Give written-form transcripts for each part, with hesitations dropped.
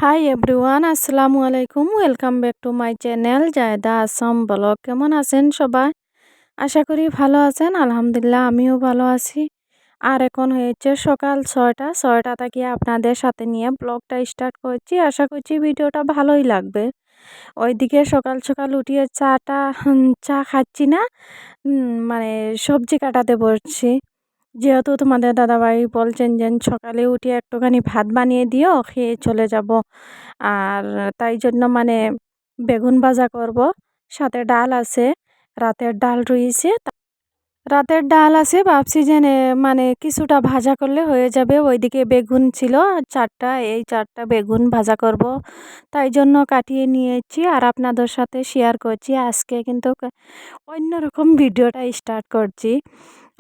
High everyone, আসসালামু আলাইকুম। Welcome back to my channel Zayda Assam blog. কেমন আছেন সবাই? আশা করি ভালো আছেন। আলহামদুলিল্লাহ আমিও ভালো আছি। আর এখন হয়েছে সকাল ৬টা থেকে আপনাদের সাথে নিয়ে ব্লগটা স্টার্ট করছি। আশা করছি ভিডিওটা ভালোই লাগবে। ওইদিকে সকাল সকাল উঠিয়ে চা খাচ্ছি না, মানে সবজি কাটাতে বসছি। যেহেতু তোমাদের দাদাভাই বলছেন যে সকালে উঠে একটুখানি ভাত বানিয়ে দিও, খেয়ে চলে যাব। আর তাই জন্য মানে বেগুন ভাজা করব, সাথে ডাল আছে, রাতের ডাল রয়েছে। রাতের ডাল আছে, ভাবছি যে মানে কিছুটা ভাজা করলে হয়ে যাবে। ওইদিকে বেগুন ছিল 4টা, এই 4টা বেগুন ভাজা করব, তাই জন্য কাটিয়ে নিয়েছি আর আপনাদের সাথে শেয়ার করছি। আজকে কিন্তু অন্যরকম ভিডিওটা স্টার্ট করছি।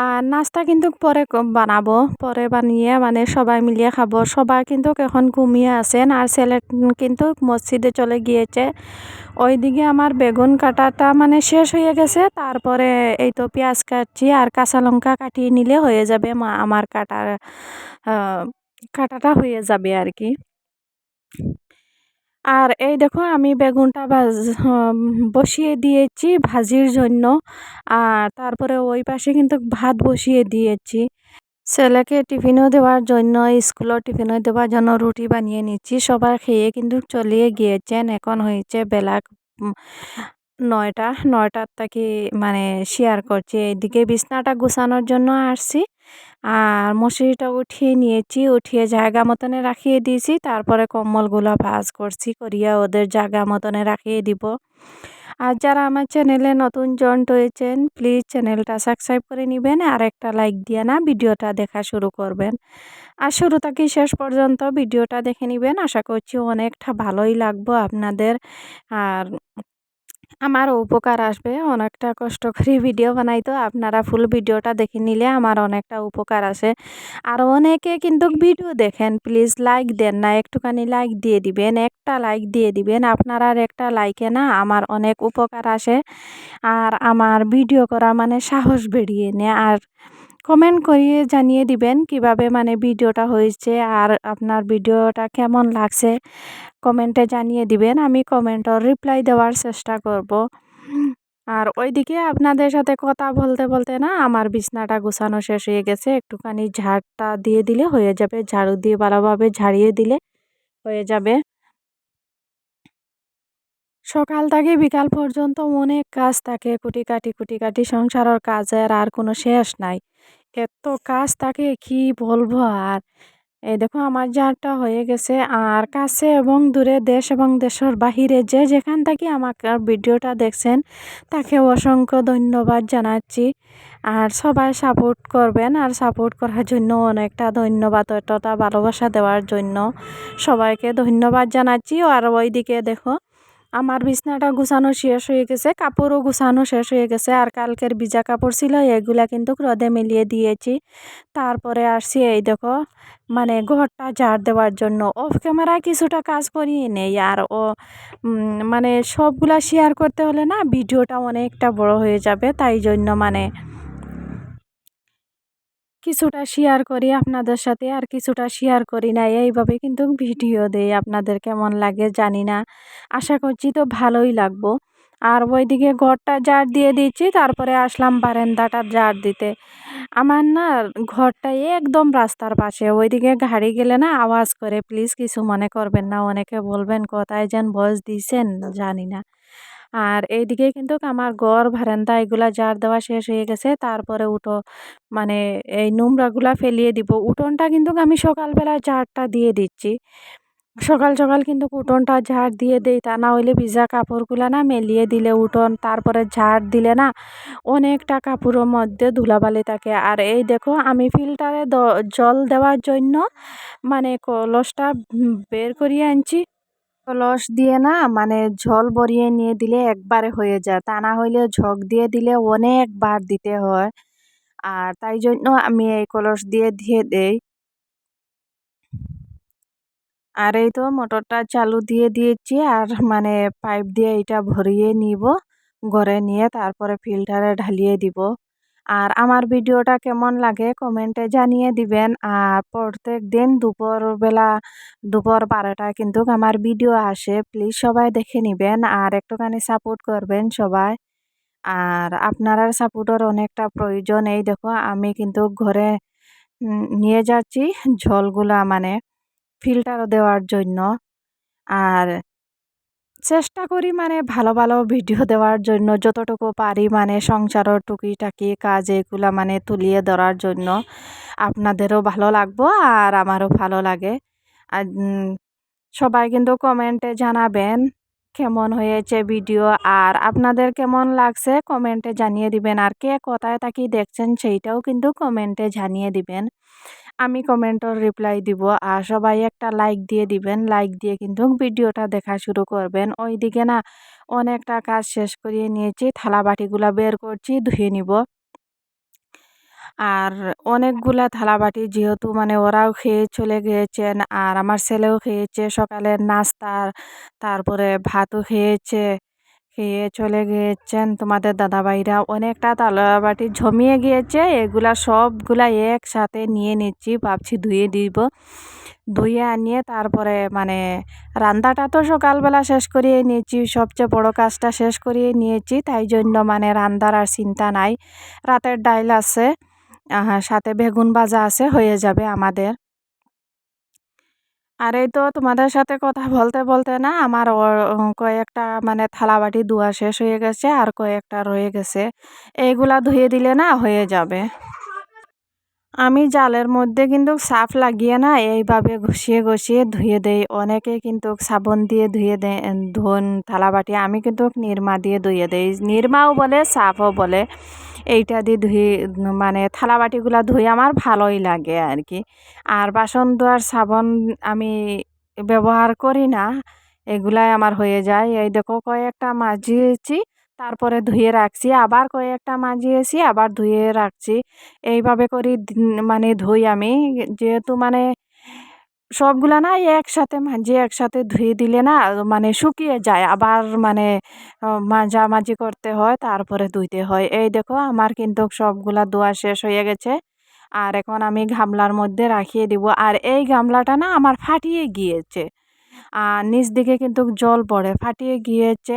আর নাস্তা কিন্তু পরে বানাবো, পরে বানিয়ে মানে সবাই মিলিয়ে খাবো। সবাই কিন্তু এখন ঘুমিয়ে আছেন আর ছেলে কিন্তু মসজিদে চলে গিয়েছে। ওইদিকে আমার বেগুন কাটাটা মানে শেষ হয়ে গেছে। তারপরে এই তো পেঁয়াজ কাটছি আর কাঁচা লঙ্কা কাটিয়ে নিলে হয়ে যাবে। আমার কাটাটা হয়ে যাবে আর কি। আর এই দেখো আমি বেগুনটা বসিয়ে দিয়েছি ভাজির জন্য। আর তারপরে ওই পাশে কিন্তু ভাত বসিয়ে দিয়েছি। ছেলেকে টিফিনও দেওয়ার জন্য, স্কুলের টিফিনও দেওয়ার জন্য রুটি বানিয়ে নিচ্ছি। সবাই খেয়ে কিন্তু চলিয়ে গিয়েছেন। এখন হয়েছে বেলা ৯টার থেকে মানে শেয়ার করছি। এইদিকে বিছনাটা গুছানোর জন্য আসছি আর মশারিটা উঠিয়ে নিয়েছি, উঠিয়ে জায়গা মতনে রাখিয়ে দিয়েছি। তারপরে কম্বলগুলো ভাঁজ করছি, করিয়া ওদের জায়গা মতনে রাখিয়ে দিব। আর যারা আমার চ্যানেলে নতুন জয়েন্ট হয়েছেন প্লিজ চ্যানেলটা সাবস্ক্রাইব করে নেবেন আর একটা লাইক দিয়ে না ভিডিওটা দেখা শুরু করবেন। আর শুরু থেকে শেষ পর্যন্ত ভিডিওটা দেখে নেবেন। আশা করছি অনেকটা ভালোই লাগবে আপনাদের। আর আমারও উপকার আসবে। অনেকটা কষ্ট করে ভিডিও বানাই, তো আপনারা ফুল ভিডিওটা দেখে নিলে আমার অনেকটা উপকার আসে। আর অনেকে কিন্তু ভিডিও দেখেন, প্লিজ লাইক দেন না, একটুখানি লাইক দিয়ে দিবেন, একটা লাইক দিয়ে দিবেন। আপনারা আর একটা লাইকে না আমার অনেক উপকার আসে আর আমার ভিডিও করা মানে সাহস বেরিয়ে নেয়। আর কমেন্ট করিয়ে জানিয়ে দিবেন কিভাবে মানে ভিডিওটা হয়েছে আর আপনার ভিডিওটা কেমন লাগছে, কমেন্টে জানিয়ে দিবেন। আমি কমেন্টর রিপ্লাই দেওয়ার চেষ্টা করব। আর ওইদিকে আপনাদের সাথে কথা বলতে বলতে না আমার বিছনাটা গুছানো শেষ হয়ে গেছে। একটুখানি ঝাড়টা দিয়ে দিলে হয়ে যাবে, ঝাড়ু দিয়ে ভালোভাবে ঝাড়িয়ে দিলে হয়ে যাবে। সকাল থেকে বিকাল পর্যন্ত অনেক কাজ থাকে, কুটি কাটি সংসারের কাজের আর কোনো শেষ নাই। এত কাজ থাকে কি বলবো আর। এই দেখো আমার ঝাড়টা হয়ে গেছে। আর কাছে এবং দূরে, দেশ এবং দেশের বাহিরে যে যেখান থেকে আমার ভিডিওটা দেখছেন তাকে অসংখ্য ধন্যবাদ জানাচ্ছি। আর সবাই সাপোর্ট করবেন আর সাপোর্ট করার জন্য অনেকটা ধন্যবাদ, এতটা ভালোবাসা দেওয়ার জন্য সবাইকে ধন্যবাদ জানাচ্ছি। আর ওইদিকে দেখো আমার বিছনাটা গুছানো শেষ হয়ে গেছে, কাপড়ও গুছানো শেষ হয়ে গেছে। আর কালকের ভিজা কাপড় ছিল এগুলা কিন্তু রোদে মিলিয়ে দিয়েছি। তারপরে আসছি এই দেখো মানে ঘরটা ঝাড় দেওয়ার জন্য। অফ ক্যামেরায় কিছুটা কাজ করিয়ে নেই আর মানে সবগুলা শেয়ার করতে হলে না ভিডিওটা অনেকটা বড় হয়ে যাবে, তাই জন্য মানে কিছুটা শেয়ার করি আপনাদের সাথে আর কিছুটা শেয়ার করি না। এইভাবে কিন্তু ভিডিও দেই, আপনাদের কেমন লাগে জানি না, আশা করছি তো ভালোই লাগবো। আর ওইদিকে ঘরটা ঝাড় দিয়ে দিচ্ছি, তারপরে আসলাম বারান্দাটা ঝাড় দিতে। আমার না ঘরটা একদম রাস্তার পাশে, ওইদিকে গাড়ি গেলে না আওয়াজ করে, প্লিজ কিছু মনে করবেন না। অনেকে বলবেন কোথায় যেন ভয়েস দিয়েছেন জানি না। আর এইদিকে কিন্তু আমার ঘর বারান্দা এগুলা ঝাড় দেওয়া শেষ হয়ে গেছে। তারপরে মানে এই নোংরাগুলা ফেলিয়ে দিব। উঠোনটা কিন্তু আমি সকালবেলা ঝাড়টা দিয়ে দিচ্ছি। সকাল সকাল কিন্তু উঠোনটা ঝাড় দিয়ে দেই, তা না হইলে ভিজা কাপড়গুলা না মেলিয়ে দিলে উঠোন তারপরে ঝাড় দিলে না অনেকটা কাপড়ের মধ্যে ধুলাবালি থাকে। আর এই দেখো আমি ফিল্টারে জল দেওয়ার জন্য মানে কলসটা বের করিয়ে আনছি। কলস দিয়ে না মানে জল ভরিয়ে নিয়ে দিলে একবারে হয়ে যায়, তা না হইলে ঝক দিয়ে দিলে অনেকবার দিতে হয়। আর তাই জন্য আমি এই কলস দিয়ে দিয়ে দেই। আর এই তো মোটরটা চালু দিয়ে দিয়েছি আর মানে পাইপ দিয়ে এটা ভরিয়ে নিব, ঘরে নিয়ে তারপরে ফিল্টারে ঢালিয়ে দিব। আর আমার ভিডিওটা কেমন লাগে কমেন্টে জানিয়ে দিবেন। আর প্রত্যেকদিন দুপুরবেলা দুপুর 12টায় কিন্তু আমার ভিডিও আসে। প্লিজ সবাই দেখে নিবেন আর একটুখানি সাপোর্ট করবেন সবাই। আর আপনার সাপোর্টের অনেকটা প্রয়োজন। এই দেখো আমি কিন্তু ঘরে নিয়ে যাচ্ছি জলগুলা মানে ফিল্টার দেওয়ার জন্য। আর চেষ্টা করি মানে ভালো, ভালো ভিডিও দেওয়ার জন্য যতটুকু পারি মানে সংসারের টুকিটাকি কাজ এগুলা মানে তুলিয়ে ধরার জন্য। আপনাদেরও ভালো লাগবো আর আমারও ভালো লাগে। আর সবাই কিন্তু কমেন্টে জানাবেন কেমন হয়েছে ভিডিও আর আপনাদের কেমন লাগছে কমেন্টে জানিয়ে দিবেন। আর কে কোথায় থাকি দেখছেন সেইটাও কিন্তু কমেন্টে জানিয়ে দিবেন। আমি কমেন্টের রিপ্লাই দিব। আর সবাই একটা লাইক দিয়ে দিবেন। লাইক দিয়ে কিন্তু ভিডিওটা দেখা শুরু করবেন। ওইদিকে না অনেকটা কাজ শেষ করিয়ে নিয়েছি। থালা বাটিগুলা বের করছি, ধুয়ে নিব। আর অনেকগুলা থালাবাটি যেহেতু মানে ওরাও খেয়ে চলে গিয়েছেন আর আমার ছেলেও খেয়েছে সকালের নাস্তার, তারপরে ভাতও খেয়েছে, খেয়ে চলে গিয়েছেন তোমাদের দাদাভাইরা। অনেকটা থালাবাটি জমিয়ে গিয়েছে, এগুলা সবগুলা একসাথে নিয়ে নিচ্ছি, ভাবছি ধুয়ে দিব। ধুয়ে আনিয়ে তারপরে মানে রান্নাটা তো সকালবেলা শেষ করিয়ে নিয়েছি, সবচেয়ে বড় কাজটা শেষ করিয়ে নিয়েছি, তাই জন্য মানে রান্নার আর চিন্তা নাই। রাতের ডাইল আছে, সাথে বেগুন ভাজা আছে, হয়ে যাবে আমাদের। আর এই তো তোমাদের সাথে কথা বলতে বলতে না আমার কয়েকটা মানে থালাবাটি ধোয়া শেষ হয়ে গেছে আর কয়েকটা রয়ে গেছে। এইগুলা ধুয়ে দিলে না হয়ে যাবে। আমি জালের মধ্যে কিন্তু সার্ফ লাগিয়ে না এইভাবে ঘষিয়ে ঘষিয়ে ধুয়ে দেই। অনেকে কিন্তু সাবান দিয়ে ধুয়ে দেয় ধোন থালাবাটি, আমি কিন্তু নিরমা দিয়ে ধুয়ে দেই। নিরমাও বলে সার্ফও বলে। এইটা দিয়ে ধুয়ে মানে থালাবাটিগুলা ধুয়ে আমার ভালোই লাগে আর কি। আর বাসন ধোয়ার সাবান আমি ব্যবহার করি না, এগুলাই আমার হয়ে যায়। এই দেখো কয়েকটা মাজিয়েছি, তারপরে ধুয়ে রাখছি, আবার কয়েকটা মাজিয়েছি, আবার ধুয়ে রাখছি। এইভাবে করি মানে ধুই আমি। যেহেতু মানে সবগুলা না একসাথে মাজিয়ে একসাথে ধুয়ে দিলে না মানে শুকিয়ে যায়, আবার মানে মাজামাজি করতে হয়, তারপরে ধুইতে হয়। এই দেখো আমার কিন্তু সবগুলা ধোয়া শেষ হয়ে গেছে। আর এখন আমি গামলার মধ্যে রাখিয়ে দিব। আর এই গামলাটা না আমার ফাটিয়ে গিয়েছে, আর নিচ দিকে কিন্তু জল পড়ে, ফাটিয়ে গিয়েছে।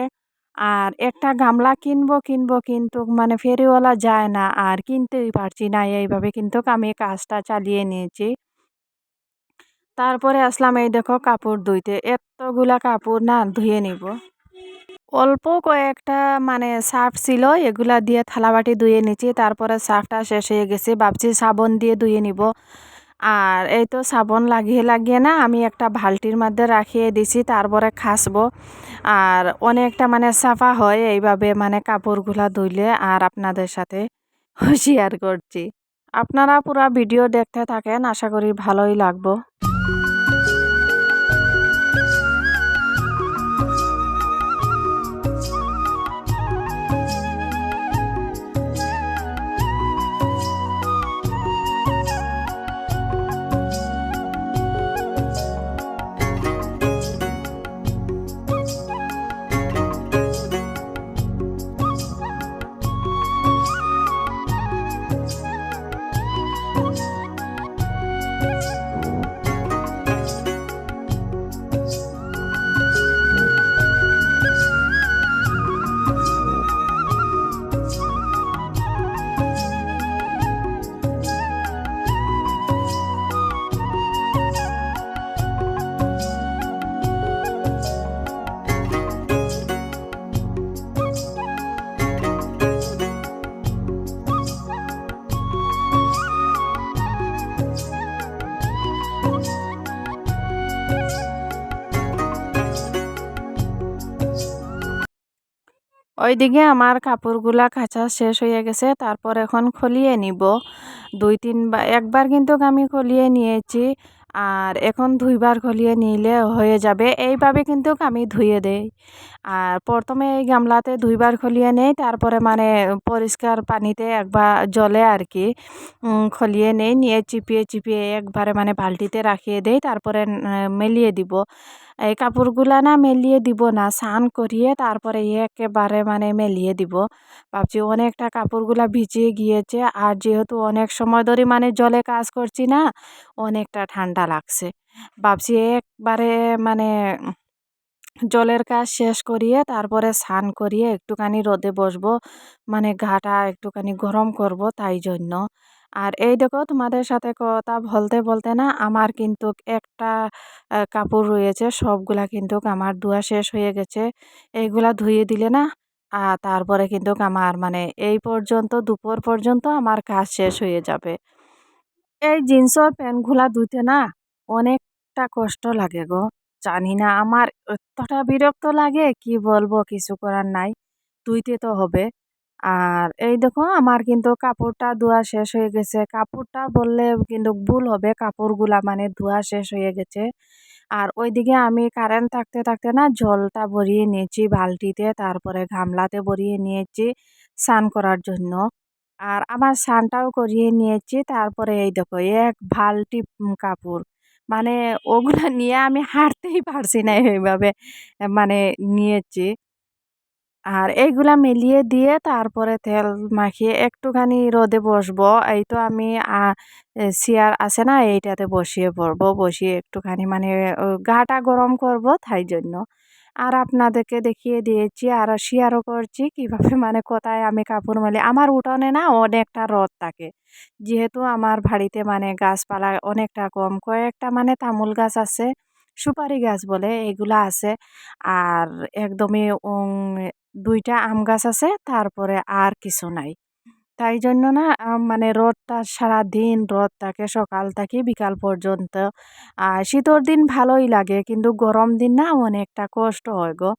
আর একটা গামলা কিনবো কিনবো কিন্তু মানে ফেরিওয়ালা যায় না, আর কিনতেই পারছি না। এইভাবে কিন্তু আমি কাজটা চালিয়ে নিয়েছি। তারপরে আসলাম এই দেখো কাপড় ধুইতে, এতগুলা কাপড় না ধুয়ে নিব। অল্প কয়েকটা মানে সার্ফ ছিল, এগুলা দিয়ে থালাবাটি ধুয়ে নিচ্ছি। তারপরে সার্ফটা শেষ হয়ে গেছে, ভাবছি সাবন দিয়ে ধুয়ে নিব। আর এই তো সাবন লাগিয়ে লাগিয়ে না আমি একটা বালতির মধ্যে রাখিয়ে দিছি, তারপরে খাসবো। আর অনেকটা মানে সাফা হয় এইভাবে মানে কাপড়গুলা ধুইলে। আর আপনাদের সাথে শেয়ার করছি। আপনারা পুরা ভিডিও দেখতে থাকেন, আশা করি ভালোই লাগবো। ওইদিকে আমার কাপড়গুলা কাচা শেষ হয়ে গেছে, তারপর এখন খলিয়ে নিব। 2-3 বার, একবার কিন্তু আমি খলিয়ে নিয়েছি, আর এখন 2বার খলিয়ে নিলে হয়ে যাবে। এইভাবে কিন্তু আমি ধুয়ে দেই। আর প্রথমে এই গামলাতে 2বার খলিয়ে নেই, তারপরে মানে পরিষ্কার পানিতে একবার জলে আর কি খলিয়ে নেই, নিয়ে চিপিয়ে চিপিয়ে একবারে মানে বালতিতে রাখিয়ে দেই, তারপরে মেলিয়ে দিব। এই কাপড়গুলা না মেলিয়ে দিব না, স্নান করিয়ে তারপরে একেবারে মানে মেলিয়ে দিব। ভাবছি অনেকটা কাপড়গুলা ভিজিয়ে গিয়েছে, আর যেহেতু অনেক সময় ধরে মানে জলে কাজ করছি না, অনেকটা ঠান্ডা লাগছে। ভাবছি একবারে মানে জলের কাজ শেষ করিয়ে তারপরে স্নান করিয়ে একটুখানি রোদে বসবো, মানে গাটা একটুখানি গরম করব তাই জন্য। আর এই দেখো তোমাদের সাথে কথা বলতে বলতে না আমার কিন্তু একটা কাপড় রয়েছে, সবগুলা কিন্তু আমার ধোয়া শেষ হয়ে গেছে। এইগুলা ধুয়ে দিলে না তারপরে কিন্তু আমার মানে এই পর্যন্ত দুপুর পর্যন্ত আমার কাজ শেষ হয়ে যাবে। এই জিন্সের প্যান্টগুলা ধুতে না অনেকটা কষ্ট লাগে গো। জানি না আমার এতটা বিরক্ত লাগে কি বলবো, কিছু করার নাই। ধুইতে তো হবে। আর এই দেখো আমার কিন্তু কাপড়টা ধোয়া শেষ হয়ে গেছে। কাপড়টা বললে কিন্তু ভুল হবে। কাপড়গুলা মানে ধোয়া শেষ হয়ে গেছে। আর ওইদিকে আমি কারেন্ট থাকতে থাকতে না জলটা ভরিয়ে নিয়েছি বালতিতে, তারপরে গামলাতে ভরিয়ে নিয়েছি স্নান করার জন্য। আর আমার স্নানটাও করিয়ে নিয়েছি। তারপরে এই দেখো এক বালতি কাপড়। মানে ওগুলা নিয়ে আমি হাঁটতেই পারছি না এইভাবে মানে নিয়েছি। আর এইগুলা মিলিয়ে দিয়ে তারপরে তেল মাখিয়ে একটুখানি রোদে বসবো। এই তো আমি চেয়ার আছে না এইটাতে বসিয়ে পড়বো। বসিয়ে একটুখানি মানে গাটা গরম করব তাই জন্য। আর আপনাদেরকে দেখিয়ে দিয়েছি আর শেয়ারও করছি কিভাবে মানে কোথায় আমি কাপড় মেলি। আমার উঠোনে না অনেকটা রোদ থাকে। যেহেতু আমার বাড়িতে মানে গাছপালা অনেকটা কম, কয়েকটা মানে তামুল গাছ আছে, সুপারি গাছ বলে এগুলা আছে। আর একদমই ২টা আম গাছ আছে, তারপরে আর কিছু নাই। তাই জন্য না মানে রোদটা সারাদিন রোদ থাকে সকাল থেকে বিকাল পর্যন্ত। শীতের দিন ভালোই লাগে কিন্তু গরম দিন না অনেকটা কষ্ট হয় গো।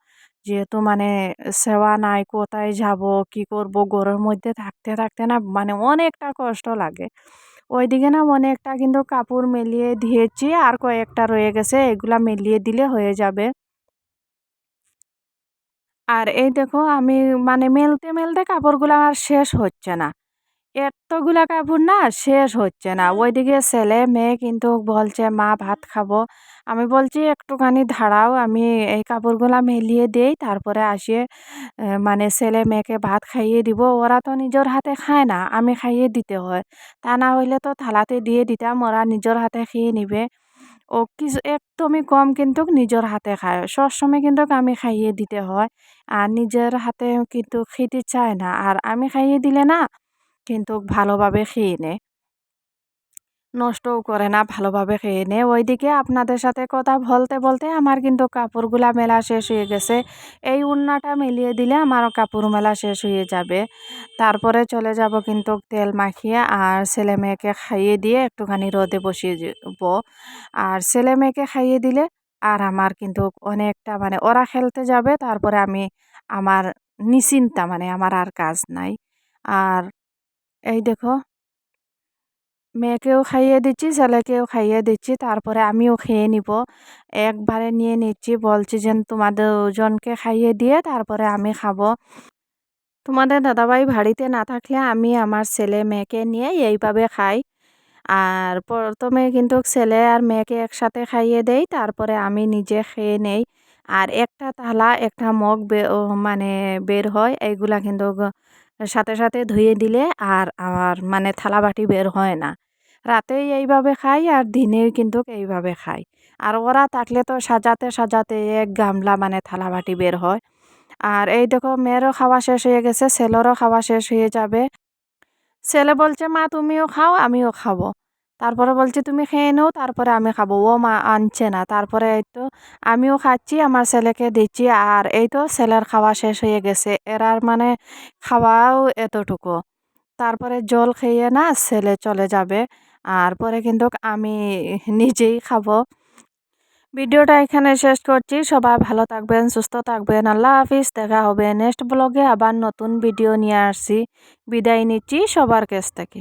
যেহেতু মানে সেওয়া নাই, কোথায় যাব, কি করব, ঘরের মধ্যে থাকতে থাকতে না মানে অনেকটা কষ্ট লাগে। ওইদিকে না অনেকটা কিন্তু কাপড় মেলিয়ে দিয়েছি, আর কয়েকটা রয়ে গেছে, এগুলা মেলিয়ে দিলে হয়ে যাবে। আর এই দেখো আমি মানে মেলতে মেলতে কাপড়গুলা আর শেষ হচ্ছে না। এতগুলা কাপড় না শেষ হচ্ছে না। ওইদিকে ছেলে মেয়ে কিন্তু বলছে মা ভাত খাবো। আমি বলছি একটুখানি দাঁড়াও, আমি এই কাপড়গুলা মেলিয়ে দেই, তারপরে আসিয়ে মানে ছেলে মেয়েকে ভাত খাইয়ে দিব। ওরা তো নিজের হাতে খায় না, আমি খাইয়ে দিতে হয়। তা না হইলে তো থালাতে দিয়ে দিতাম, ওরা নিজের হাতে খেয়ে নিবে। ও কিছু একদমই কম কিন্তু নিজের হাতে খায়, সবসময় কিন্তু আমি খাইয়ে দিতে হয়। আর নিজের হাতে কিন্তু খেতে চায় না, আর আমি খাইয়ে দিলে না কিন্তু ভালোভাবে খেয়ে নেয়, নষ্টও করে না, ভালোভাবে খেয়ে নেয়। ওইদিকে আপনাদের সাথে কথা বলতে বলতে আমার কিন্তু কাপড়গুলা মেলা শেষ হয়ে গেছে। এই উন্নাটা মেলিয়ে দিলে আমার কাপড় মেলা শেষ হয়ে যাবে। তারপরে চলে যাব কিন্তু তেল মাখিয়ে আর ছেলে মেয়েকে খাইয়ে দিয়ে একটুখানি রোদে বসিয়ে যাব। আর ছেলে মেয়েকে খাইয়ে দিলে আর আমার কিন্তু অনেকটা মানে ওরা খেলতে যাবে, তারপরে আমি আমার নিশ্চিন্তা মানে আমার আর কাজ নাই। আর এই দেখো মেয়েকেও খাইয়ে দিচ্ছি, ছেলেকেও খাইয়ে দিচ্ছি, তারপরে আমিও খেয়ে নিব। একবারে নিয়ে নিচ্ছি, বলছি যে তোমাদের দুজনকে খাইয়ে দিয়ে তারপরে আমি খাবো। তোমাদের দাদাভাই বাড়িতে না থাকলে আমি আমার ছেলে মেয়েকে নিয়ে এইভাবে খাই। আর প্রথমে কিন্তু ছেলে আর মেয়েকে একসাথে খাইয়ে দেই, তারপরে আমি নিজে খেয়ে নেই। আর একটা থালা একটা মগ মানে বের হয়, এইগুলা কিন্তু সাথে সাথে ধুয়ে দিলে আর আমার মানে থালা বাটি বের হয় না। রাতেই এইভাবে খাই আর দিনেও কিন্তু এইভাবে খাই। আর ওরা থাকলে তো সাজাতে সাজাতে এক গামলা মানে থালা বাটি বের হয়। আর এই দেখো মেয়েরও খাওয়া শেষ হয়ে গেছে, ছেলেরও খাওয়া শেষ হয়ে যাবে। ছেলে বলছে মা তুমিও খাও আমিও খাবো। তারপরে বলছে তুমি খেয়ে নাও তারপরে আমি খাবো। ও মা আনছে না। তারপরে এই তো আমিও খাচ্ছি, আমার ছেলেকে দিচ্ছি। আর এই তো ছেলের খাওয়া শেষ হয়ে গেছে। এরার মানে খাওয়াও এতটুকু। তারপরে জল খেয়ে না ছেলে চলে যাবে। আর পরে কিন্তু আমি নিজেই খাবো। ভিডিওটা এখানে শেষ করছি। সবাই ভালো থাকবেন, সুস্থ থাকবেন। আল্লাহ হাফিজ। দেখা হবে নেক্সট ব্লগে, আবার নতুন ভিডিও নিয়ে আসছি। বিদায় নিচ্ছি সবার কাছ থেকে।